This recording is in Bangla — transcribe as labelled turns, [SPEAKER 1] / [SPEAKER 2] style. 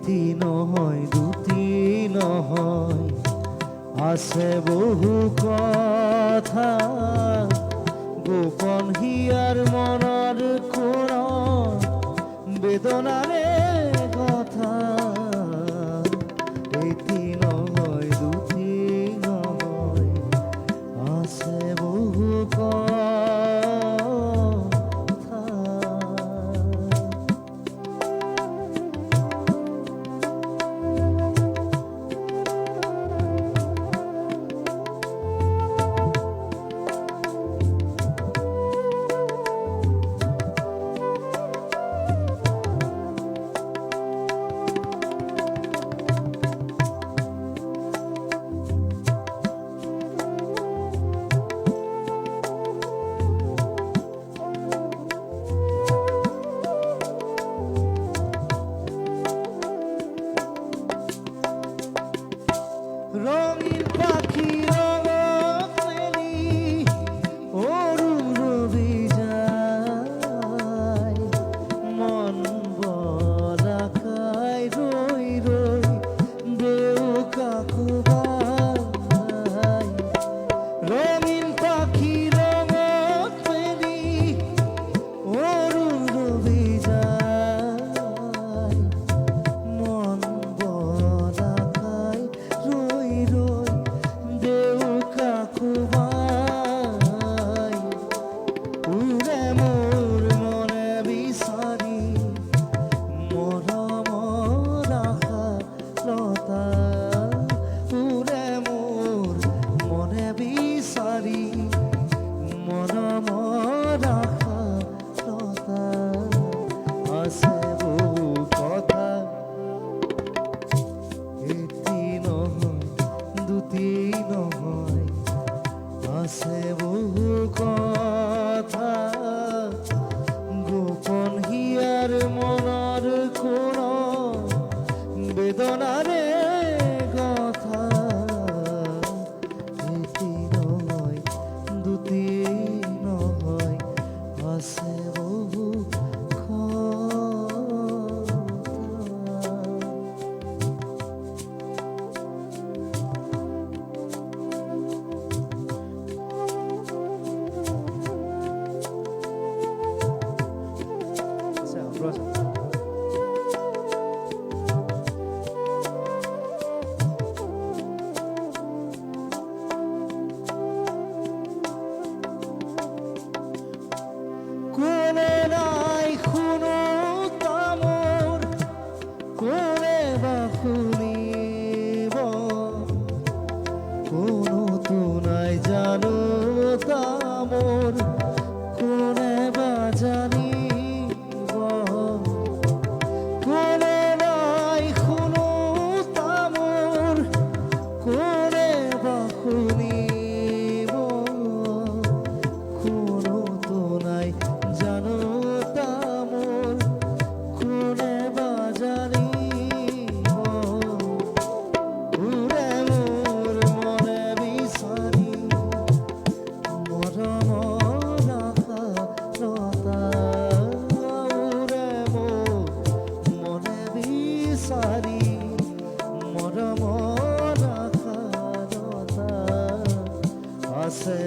[SPEAKER 1] এটি নহয় দুটি নহয়, আছে বহু কথা গোপন হিয়ার মনৰ কোণ বেদনাৰে কথা। এটি নহয় দুটি নহয়, আছে বহু কথা। রঙিন পাখি রঙত মেলি অরুণ রবি যায়, মন বলাকায় রই রই দেও কাকুবাই। রঙিন পাখি রঙত মেলি অরুণ রবি যায়, মন বলাকায় রই রই দেও কাকুবাই। উড়ে মোর মনে বিচারি মরম রাখা লতা, উড়ে মোর মনে বিচারি মরম রাখা লতা। আছে বহু কথা, এটি নহয় দুটি নহয়, আছে বহু কথা গোপন হিয়ার মনৰ কোণ বেদনাৰে কথা। এটি নহয় দুটি নহয়, আছে বহু কথা। কোনে নাই শুনো তামোর, কোনে বা শুনিব, কোনো তো নাই জানো তামোর, কোনে বা জানিব। কোনে নাই শুনো তামোর, কোনে বা শুনিব, কোনো তো নাই জানো তামোর, কোনে বা জানিব। উড়ে মোর মনে বিচারি মরম রাখা লতা, উড়ে মোর মনে বিচারি মরম রাখা লতা। আছে